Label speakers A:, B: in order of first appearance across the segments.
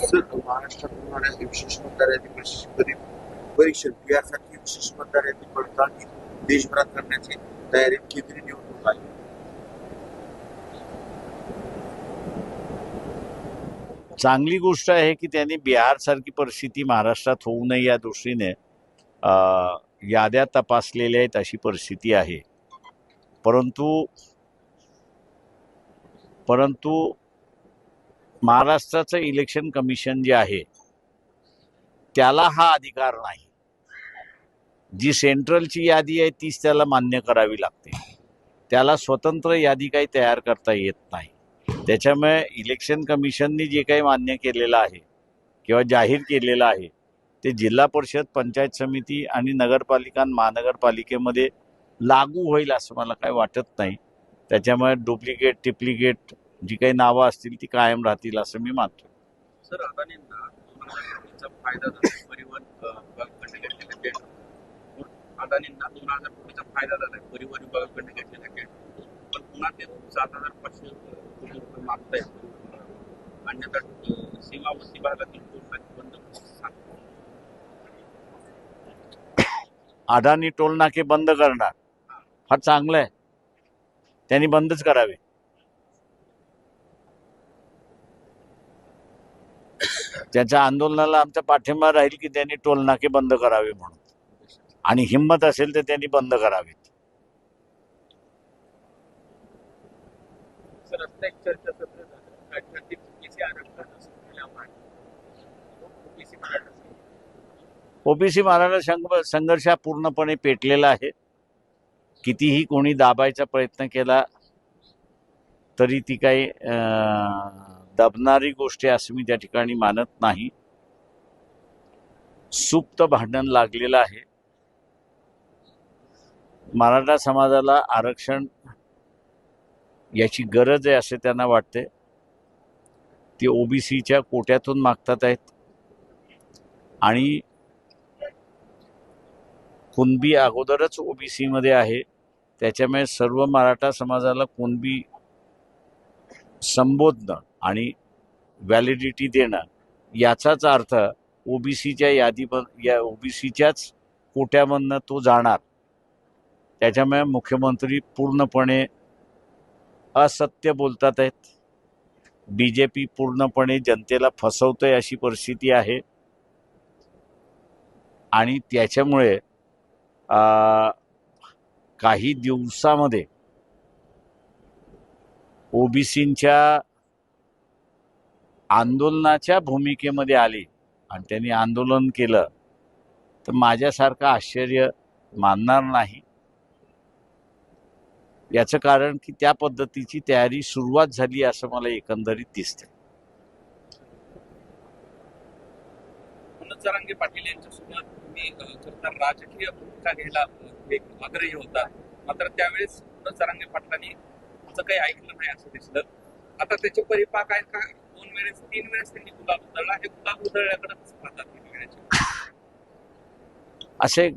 A: Sir महाराष्ट्रात होणाऱ्या विशेष मतदार यादी परीक्षण बिहारसाठी विशेष मतदार यादी पडताळणी देशभरात करण्याची तयारी केंद्रीय निवडणूक आयोग.
B: चांगली गोष्ट आहे की त्यांनी बिहारसारखी परिस्थिती महाराष्ट्रात होऊ नये या दृष्टीने याद्या तपासलेल्या आहेत अशी परिस्थिती आहे. परंतु महाराष्ट्राचं इलेक्शन कमिशन जे आहे त्याला हा अधिकार नाही. जी सेंट्रलची यादी आहे तीच त्याला मान्य करावी लागते. त्याला स्वतंत्र यादी काही तयार करता येत नाही. त्याच्यामुळे इलेक्शन कमिशननी जे काही मान्य केलेलं आहे किंवा जाहीर केलेलं आहे ते जिल्हा परिषद, पंचायत समिती आणि नगरपालिका महानगरपालिकेमध्ये लागू होईल असं मला काही वाटत नाही. त्याच्यामुळे डुप्लिकेट टिप्लिकेट जी काही नावं असतील ती कायम राहतील असं मी मानतो.
C: सर, अदानींना 2000 कोटीचा फायदा झाला परिवहन विभागाकडे घेतलेल्या टेंडर. अदानींना 2000 कोटीचा फायदा झालाय परिवहन विभागाकडे घेतलेल्या टेंडर. पण पुन्हा ते 7,500 कोटी रुपये मागतायत. अन्यथा सीमावर्ती भागातील टोल बंद सांगतो.
B: अदानी टोल नाके बंद करणार फार चांगलं आहे. त्यांनी बंदच करावे. त्याच्या आंदोलनाला आमचा पाठिंबा राहील की त्यांनी टोल नाके बंद करावे म्हणून, आणि हिंमत असेल तर त्यांनी बंद करावेत.
C: सर, आता एक चर्चासत्र झालं राज्यातील ओबीसी आरक्षण
B: ओबीसी मराठा संघर्ष हा पूर्णपणे पेटलेला आहे. कितीही कोणी दाबायचा प्रयत्न केला तरी ती काही दबणारी गोष्ट आहे असं मी त्या ठिकाणी मानत नाही. सुप्त भांडण लागलेलं आहे. मराठा समाजाला आरक्षण याची गरज आहे असे त्यांना वाटते. ते ओबीसीच्या कोट्यातून मागतात आहेत आणि कुणबी अगोदरच ओबीसी मध्ये आहे. त्याच्यामुळे सर्व मराठा समाजाला कुणबी संबोधणं आणि व्हॅलिडिटी देणं याचाच अर्थ ओबीसीच्या या ओबीसीच्याच कोट्यामधनं तो जाणार. त्याच्यामुळे मुख्यमंत्री पूर्णपणे असत्य बोलतात आहेत. बीजेपी पूर्णपणे जनतेला फसवतोय अशी परिस्थिती आहे. आणि त्याच्यामुळे काही दिवसामध्ये ओबीसींच्या आंदोलनाच्या भूमिकेमध्ये आली आणि त्यांनी आंदोलन केलं तर माझ्यासारखं आश्चर्य मानणार नाही. याचं कारण की त्या पद्धतीची तयारी सुरुवात झाली असं मला एकंदरीत दिसते.
C: मनोज जरांगे पाटील यांच्यासोबत तुम्ही खरंतर राजकीय भूमिका घ्यायला एक आग्रही होता. मात्र त्यावेळेस मनोज जरांगे पाटलांनी असं काही ऐकलं नाही असं दिसलं. आता त्याचे परिपाक आहेत का? 2 वेळेस 3 वेळेस त्यांनी गुलाब उधळला. हे गुलाब उधळल्याकडे पाहतात
B: असे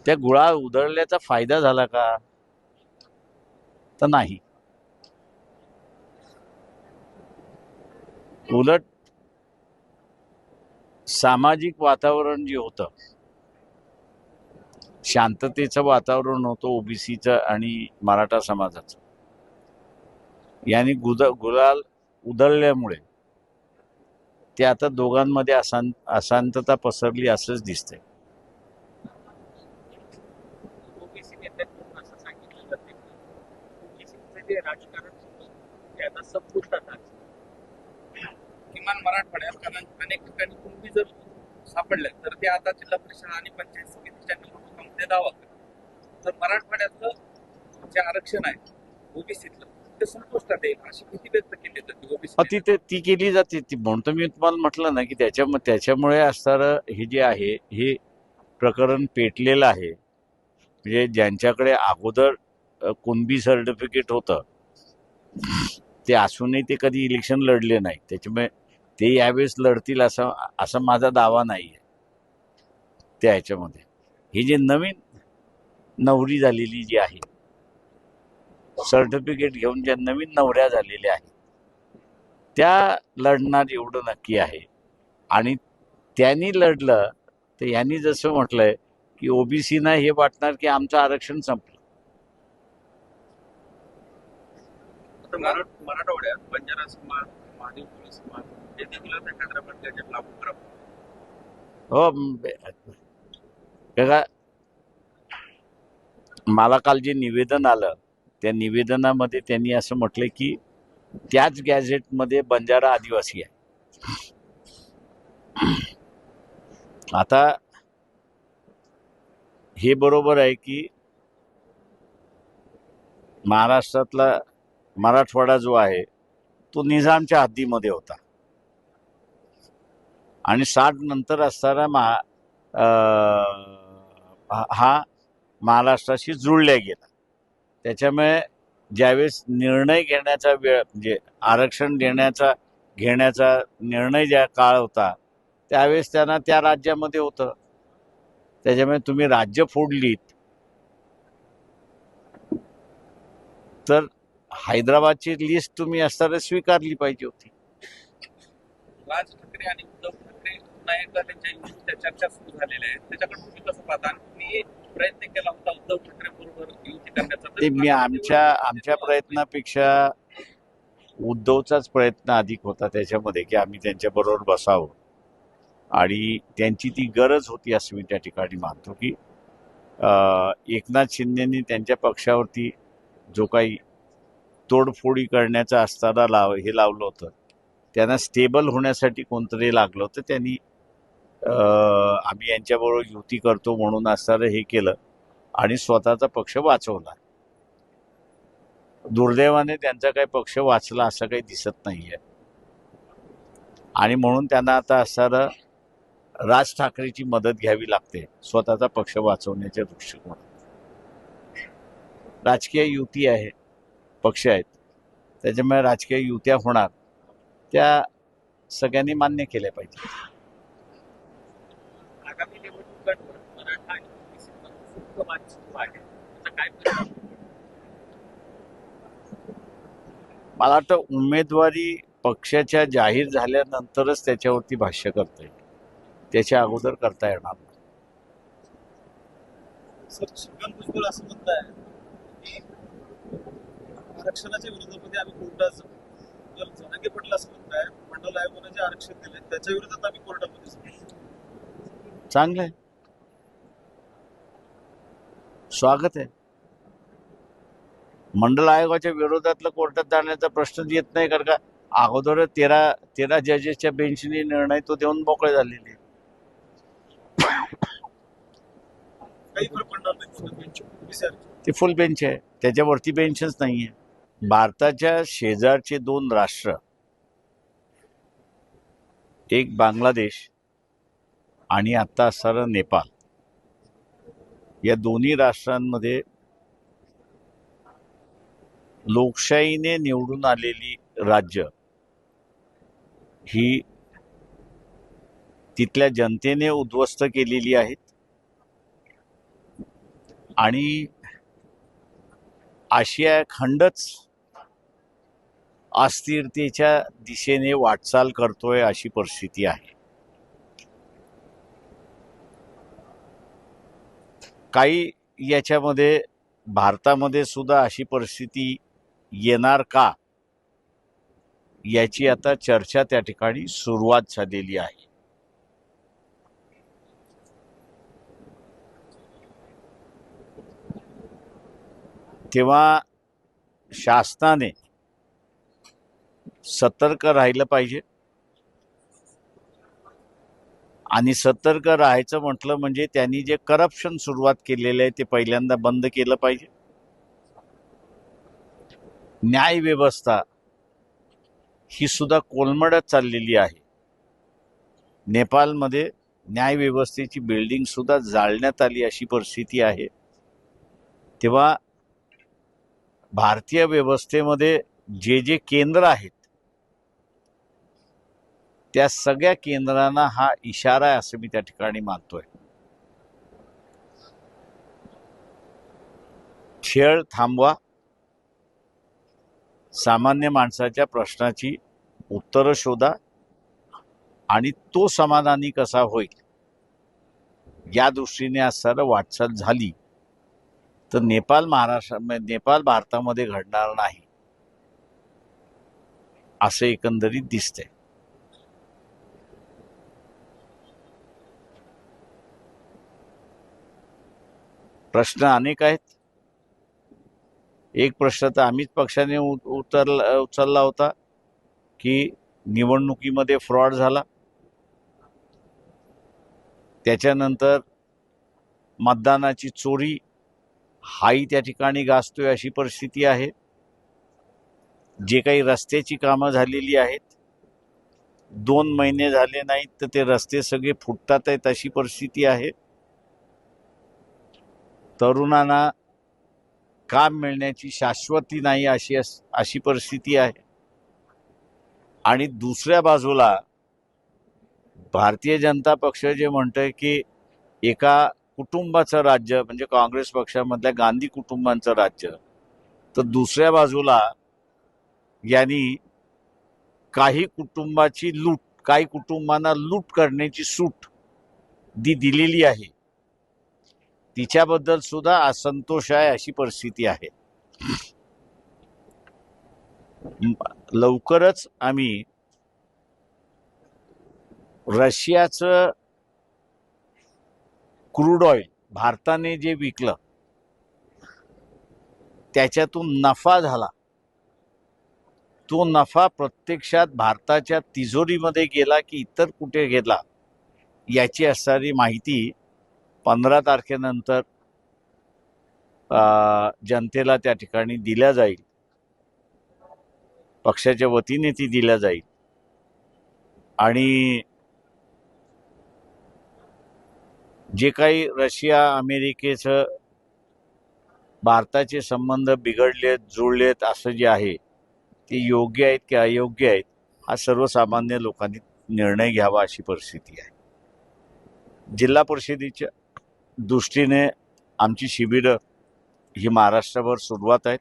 B: त्या गुळा उधळल्याचा फायदा झाला का? तर नाही. उलट सामाजिक वातावरण जे होतं, शांततेचं वातावरण होतं ओबीसीचं आणि मराठा समाजाचं, यांनी गुलाल उधळल्यामुळे ते आता दोघांमध्ये अशांतता पसरली असंच दिसतंय.
C: ओबीसी नेत्यांकडून असं सांगितलं जाते की ओबीसीचं जे राजकारण होतं ते आता संपुष्टात आलं. किमान मराठवाड्यात, कारण अनेक ठिकाणी कुणबी जर सापडल्या तर ते आता जिल्हा परिषद आणि पंचायत समितीच्या निवडणुकांमध्ये दावा करतात. तर मराठवाड्यातलं जे आरक्षण आहे ओबीसीतलं ते संपुष्टात येईल अशी भीती व्यक्त केली जाते ओबीसी.
B: ती केली जाते. ती म्हणतो मी तुम्हाला म्हटलं ना की त्याच्यामुळे असणारं हे जे आहे हे प्रकरण पेटलेलं आहे. म्हणजे ज्यांच्याकडे अगोदर कुणबी सर्टिफिकेट होतं ते असूनही ते कधी इलेक्शन लढले नाही. त्याच्यामुळे ते यावेळेस लढतील असा माझा दावा नाही आहे. त्या ह्याच्यामध्ये ही जी नवीन नवरी झालेली जी आहे, सर्टिफिकेट घेऊन ज्या नवीन नवऱ्या झालेल्या आहेत त्या लढणार एवढं नक्की आहे. आणि त्यांनी लढलं तर यांनी जसं म्हटलंय की ओबीसीना हे वाटणार की आमचं आरक्षण संपलं.
C: आता मराठवाड्यात बंजारा समाज, महादेव कोळी समाज हे देखील आता हैदराबाद गॅजेट लागू करा.
B: हो बघा, मला काल जे निवेदन आलं त्या निवेदनामध्ये त्यांनी असं म्हटलं की त्याच गॅझेटमध्ये बंजारा आदिवासी आहे. आता हे बरोबर आहे की महाराष्ट्रातला मराठवाडा जो आहे तो निजामच्या हद्दीमध्ये होता आणि 60 नंतर असताना हा महाराष्ट्राशी जुळल्या गेला. त्याच्यामुळे ज्यावेळेस निर्णय घेण्याचा वेळ म्हणजे आरक्षण घेण्याचा निर्णय ज्या काळ होता त्यावेळेस त्यांना त्या राज्यामध्ये होतं. त्याच्यामुळे तुम्ही राज्य फोडलीत तर हैदराबादची लिस्ट तुम्ही असताना स्वीकारली पाहिजे होती.
C: राज ठाकरे आणि उद्धव ठाकरे पुन्हा एकदा त्यांच्या युतीच्या चर्चा सुरू झालेल्या आहेत. त्याच्याकडे तुम्ही कसं पाहता? आणि तुम्ही प्रयत्न केला होता उद्धव ठाकरे बरोबर युती करण्याचा.
B: ते मी आमच्या प्रयत्नापेक्षा उद्धवचाच प्रयत्न अधिक होता त्याच्यामध्ये की आम्ही त्यांच्याबरोबर बसावं आणि त्यांची ती गरज होती असं मी त्या ठिकाणी मानतो की एकनाथ शिंदेनी त्यांच्या पक्षावरती जो काही तोडफोडी करण्याचं असताना हे लावलं होतं त्यांना स्टेबल होण्यासाठी कोणतरी लागलं होतं. त्यांनी आम्ही यांच्याबरोबर युती करतो म्हणून असताना हे केलं आणि स्वतःचा पक्ष वाचवला. दुर्दैवाने त्यांचा काही पक्ष वाचला असं काही दिसत नाहीये आणि म्हणून त्यांना आता असताना राज ठाकरेची मदत घ्यावी लागते स्वतःचा पक्ष वाचवण्याच्या दृष्टिकोनात. राजकीय युती आहे, पक्ष आहेत, त्याच्यामुळे राजकीय युत्या होणार त्या सगळ्यांनी मान्य केल्या पाहिजे.
C: आगामी निवडणुकांवर मराठा आणि ओबीसीचा सुप्त वाद सुरू आहे. त्याचा काय परिणाम?
B: मला वाटतं उमेदवारी पक्षाच्या जाहीर झाल्यानंतरच त्याच्यावरती भाष्य करता येईल, त्याच्या अगोदर करता येणार नाही.
D: सर, छगन भुजबळ असं म्हणताय की आरक्षणाच्या विरोधामध्ये आम्ही कोर्टात जाऊ. तर जनांगे पाटील असं म्हणताय मंडल आयोगाने जे आरक्षण दिले त्याच्या विरोधात आम्ही कोर्टामध्ये जाऊ.
B: चांगलं आहे, स्वागत आहे. मंडल आयोगाच्या विरोधातलं कोर्टात जाण्याचा प्रश्नच येत नाही, कारण का अगोदर 13 जजेसच्या बेंचने निर्णय तो देऊन मोकळे झालेले.
D: काही फरक पडणार नाही.
B: ते फुल बेंच आहे, त्याच्यावरती बेंचच नाहीये. भारताच्या शेजारचे 2 राष्ट्र, एक बांगलादेश आणि आता असणारा नेपाळ, या दोन्ही राष्ट्रांमध्ये लोकशाहीने निवडून आलेली राज्य ही तिथल्या जनतेने उद्ध्वस्त केलेली आहेत आणि आशिया खंडच अस्थिरतेच्या दिशेने वाटचाल करतोय अशी परिस्थिती आहे. काही याच्यामध्ये भारतामध्ये सुद्धा अशी परिस्थिती येणार का याची आता चर्चा त्या ठिकाणी सुरुवात झालेली आहे. तेव्हा शासनाने सतर्क राहिलं पाहिजे आणि सतर्क राहायचं म्हटलं म्हणजे त्यांनी जे करप्शन सुरुवात केलेलं आहे ते पहिल्यांदा बंद केलं पाहिजे. न्याय व्यवस्था ही सुद्धा कोलमडत चाललेली आहे. नेपाळमध्ये न्याय व्यवस्थेची बिल्डिंग सुद्धा जाळण्यात आली अशी परिस्थिती आहे. तेव्हा भारतीय व्यवस्थेमध्ये जे केंद्र आहेत त्या सगळ्या केंद्रांना हा इशारा आहे असं मी त्या ठिकाणी मानतोय. खेळ थांबवा, सामान्य माणसाच्या प्रश्नाची उत्तरं शोधा आणि तो समाधानी कसा होईल या दृष्टीने आज सारं वाटचाल झाली तर नेपाळ भारतामध्ये घडणार नाही असं एकंदरीत दिसतंय. प्रश्न अनेक आहेत. एक प्रश्न तर आम्हीच पक्षाने उचलला होता की निवडणुकीमध्ये फ्रॉड झाला, त्याच्यानंतर मतदानाची चोरी हाही त्या ठिकाणी गाजतोय अशी परिस्थिती आहे. जे काही रस्त्याची कामं झालेली आहेत 2 महिने झाले नाहीत तर ते रस्ते सगळे फुटतात आहेत अशी परिस्थिती आहे. तरुणांना काम मिळण्याची शाश्वती नाही अशी परिस्थिती आहे. आणि दुसऱ्या बाजूला भारतीय जनता पक्ष जे म्हणतोय की एका कुटुंबाचं राज्य म्हणजे काँग्रेस पक्षामधल्या गांधी कुटुंबांचं राज्य, तर दुसऱ्या बाजूला यांनी काही कुटुंबांना लूट करण्याची सूट दिलेली आहे, तिच्याबद्दल सुद्धा असंतोष आहे अशी परिस्थिती आहे. लवकरच आम्ही रशियाचं क्रूड ऑइल भारताने जे विकलं त्याच्यातून नफा झाला, तो नफा प्रत्यक्षात भारताच्या तिजोरीमध्ये गेला की इतर कुठे गेला याची असणारी माहिती 15 तारखेनंतर जनतेला त्या ठिकाणी दिल्या जाईल, पक्षाच्या वतीने ती दिल्या जाईल. आणि जे काही रशिया अमेरिकेचं भारताचे संबंध बिघडलेत जुळलेत असं जे आहे ते योग्य आहेत की अयोग्य आहेत हा सर्वसामान्य लोकांनी निर्णय घ्यावा अशी परिस्थिती आहे. जिल्हा परिषदेच्या दृष्टीने आमची शिबिरं ही महाराष्ट्रभर सुरुवात आहेत.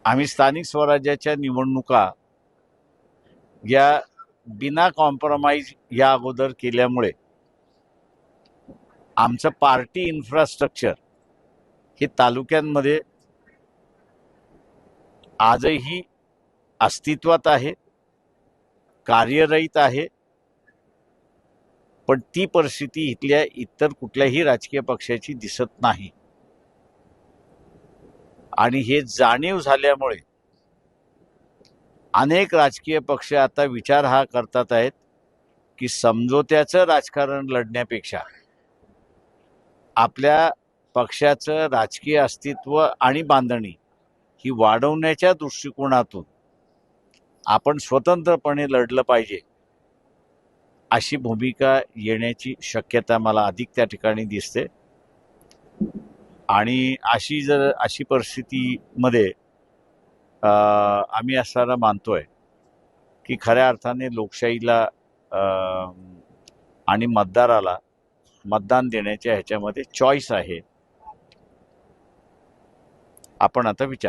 B: आम्ही स्थानिक स्वराज्याच्या निवडणुका या बिना कॉम्प्रोमाइज या अगोदर केल्यामुळे आमचं पार्टी इन्फ्रास्ट्रक्चर हे तालुक्यांमध्ये आजही अस्तित्वात आहे, कार्यरहित आहे. पण ती परिस्थिती इथल्या इतर कुठल्याही राजकीय पक्षाची दिसत नाही. आणि हे जाणीव झाल्यामुळे अनेक राजकीय पक्ष आता विचार हा करतात आहेत की समझोत्याचं राजकारण लढण्यापेक्षा आपल्या पक्षाचं राजकीय अस्तित्व आणि बांधणी ही वाढवण्याच्या दृष्टिकोनातून आपण स्वतंत्रपणे लढलं पाहिजे अशी भूमिका येण्याची शक्यता मला अधिक त्या ठिकाणी दिसते. आणि अशी परिस्थितीमध्ये आम्ही असताना मानतोय की खऱ्या अर्थाने लोकशाहीला आणि मतदाराला मतदान देण्याच्या ह्याच्यामध्ये चॉईस आहे. आपण आता विचार